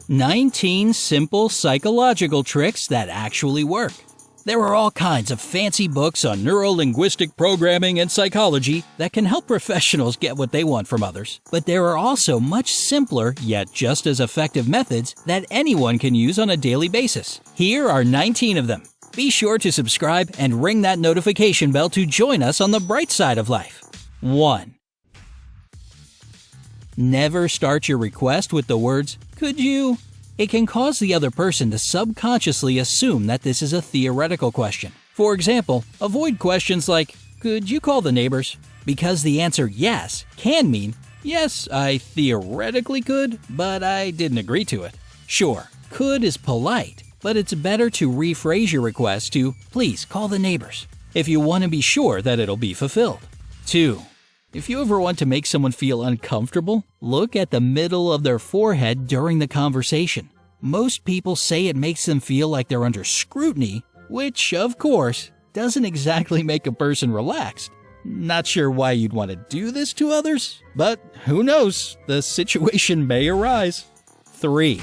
19 simple psychological tricks that actually work. There are all kinds of fancy books on neuro-linguistic programming and psychology that can help professionals get what they want from others. But there are also much simpler, yet just as effective methods that anyone can use on a daily basis. Here are 19 of them. Be sure to subscribe and ring that notification bell to join us on the bright side of life. 1. Never start your request with the words, "Could you?" It can cause the other person to subconsciously assume that this is a theoretical question. For example, avoid questions like, "Could you call the neighbors?" Because the answer yes can mean, "Yes, I theoretically could, but I didn't agree to it." Sure, could is polite, but it's better to rephrase your request to, "Please call the neighbors," if you want to be sure that it'll be fulfilled. 2. If you ever want to make someone feel uncomfortable, look at the middle of their forehead during the conversation. Most people say it makes them feel like they're under scrutiny, which, of course, doesn't exactly make a person relaxed. Not sure why you'd want to do this to others, but who knows, the situation may arise. 3.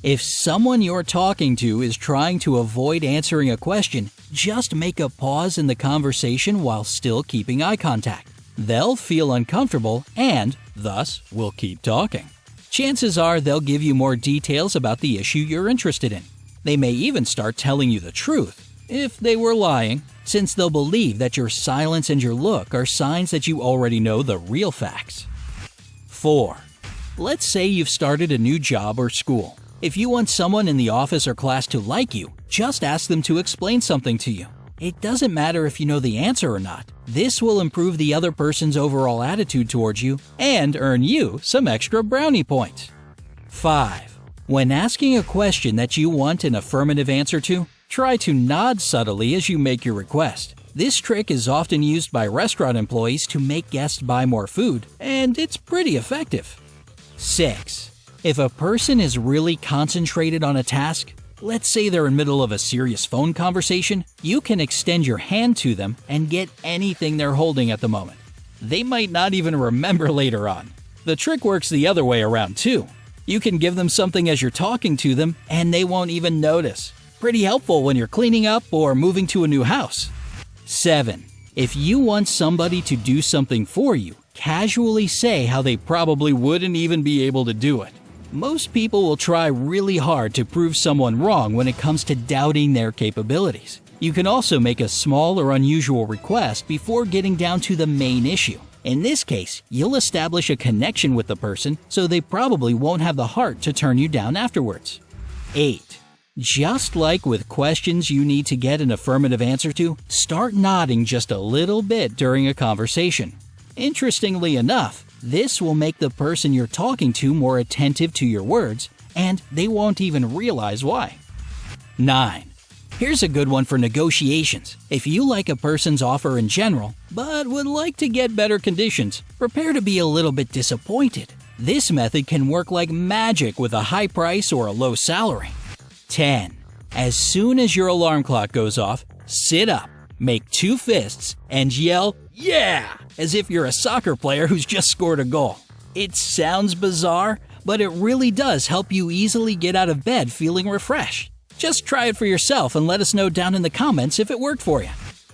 If someone you're talking to is trying to avoid answering a question, just make a pause in the conversation while still keeping eye contact. They'll feel uncomfortable and, thus, will keep talking. Chances are they'll give you more details about the issue you're interested in. They may even start telling you the truth, if they were lying, since they'll believe that your silence and your look are signs that you already know the real facts. 4. Let's say you've started a new job or school. If you want someone in the office or class to like you, just ask them to explain something to you. It doesn't matter if you know the answer or not. This will improve the other person's overall attitude towards you and earn you some extra brownie points. 5. When asking a question that you want an affirmative answer to, try to nod subtly as you make your request. This trick is often used by restaurant employees to make guests buy more food, and it's pretty effective. 6. If a person is really concentrated on a task, let's say they're in the middle of a serious phone conversation, you can extend your hand to them and get anything they're holding at the moment. They might not even remember later on. The trick works the other way around too. You can give them something as you're talking to them and they won't even notice. Pretty helpful when you're cleaning up or moving to a new house. 7. If you want somebody to do something for you, casually say how they probably wouldn't even be able to do it. Most people will try really hard to prove someone wrong when it comes to doubting their capabilities. You can also make a small or unusual request before getting down to the main issue. In this case, you'll establish a connection with the person, so they probably won't have the heart to turn you down afterwards. 8. Just like with questions you need to get an affirmative answer to, start nodding just a little bit during a conversation. Interestingly enough, this will make the person you're talking to more attentive to your words, and they won't even realize why. 9. Here's a good one for negotiations. If you like a person's offer in general, but would like to get better conditions, prepare to be a little bit disappointed. This method can work like magic with a high price or a low salary. 10. As soon as your alarm clock goes off, sit up, make 2 fists, and yell, "Yeah!" as if you're a soccer player who's just scored a goal. It sounds bizarre, but it really does help you easily get out of bed feeling refreshed. Just try it for yourself and let us know down in the comments if it worked for you.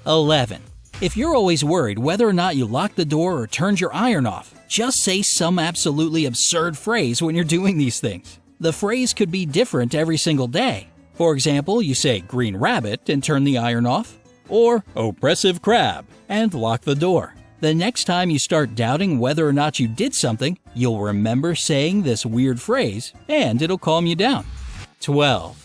11. If you're always worried whether or not you locked the door or turned your iron off, just say some absolutely absurd phrase when you're doing these things. The phrase could be different every single day. For example, you say green rabbit and turn the iron off, or oppressive crab and lock the door. The next time you start doubting whether or not you did something, you'll remember saying this weird phrase and it'll calm you down. 12.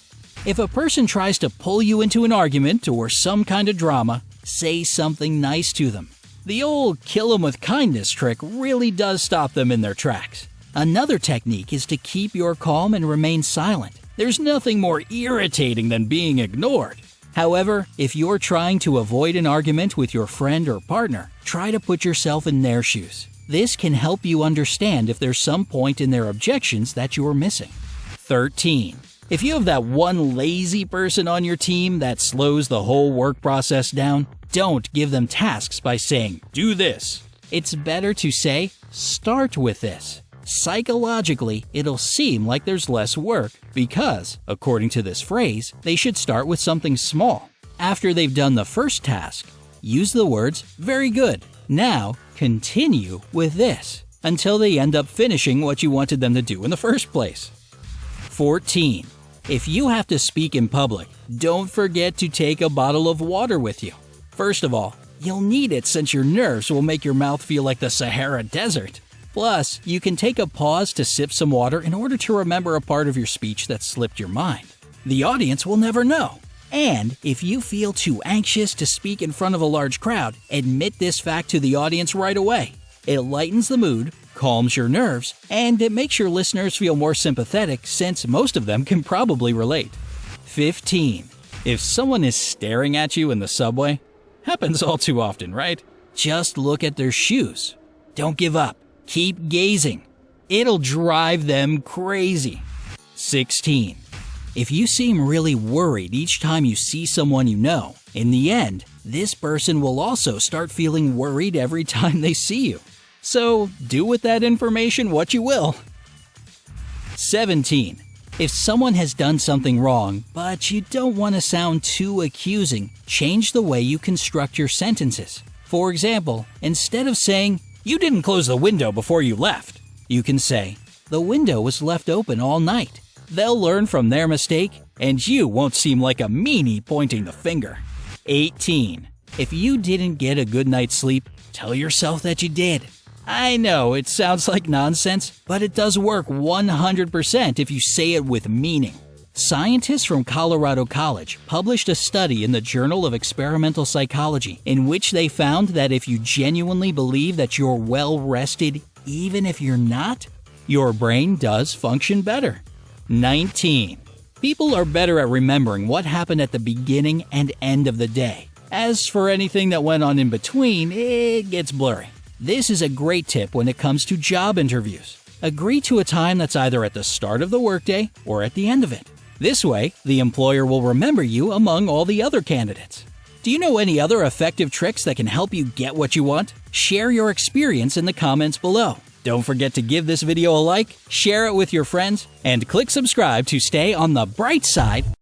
If a person tries to pull you into an argument or some kind of drama, say something nice to them. The old kill 'em with kindness trick really does stop them in their tracks. Another technique is to keep your calm and remain silent. There's nothing more irritating than being ignored. However, if you're trying to avoid an argument with your friend or partner, try to put yourself in their shoes. This can help you understand if there's some point in their objections that you're missing. 13. If you have that one lazy person on your team that slows the whole work process down, don't give them tasks by saying, "Do this." It's better to say, "Start with this." Psychologically, it'll seem like there's less work because, according to this phrase, they should start with something small. After they've done the first task, use the words, "Very good. Now, continue with this," until they end up finishing what you wanted them to do in the first place. 14. If you have to speak in public, don't forget to take a bottle of water with you. First of all, you'll need it since your nerves will make your mouth feel like the Sahara Desert. Plus, you can take a pause to sip some water in order to remember a part of your speech that slipped your mind. The audience will never know. And if you feel too anxious to speak in front of a large crowd, admit this fact to the audience right away. It lightens the mood, calms your nerves, and it makes your listeners feel more sympathetic since most of them can probably relate. 15. If someone is staring at you in the subway, happens all too often, right? Just look at their shoes. Don't give up. Keep gazing. It'll drive them crazy. 16. If you seem really worried each time you see someone you know, in the end, this person will also start feeling worried every time they see you. So, do with that information what you will. 17. If someone has done something wrong, but you don't want to sound too accusing, change the way you construct your sentences. For example, instead of saying, "You didn't close the window before you left," you can say, "The window was left open all night." They'll learn from their mistake, and you won't seem like a meanie pointing the finger. 18. If you didn't get a good night's sleep, tell yourself that you did. I know it sounds like nonsense, but it does work 100% if you say it with meaning. Scientists from Colorado College published a study in the Journal of Experimental Psychology in which they found that if you genuinely believe that you're well rested even if you're not, your brain does function better. 19. People are better at remembering what happened at the beginning and end of the day. As for anything that went on in between, it gets blurry. This is a great tip when it comes to job interviews. Agree to a time that's either at the start of the workday or at the end of it. This way, the employer will remember you among all the other candidates. Do you know any other effective tricks that can help you get what you want? Share your experience in the comments below. Don't forget to give this video a like, share it with your friends, and click subscribe to stay on the bright side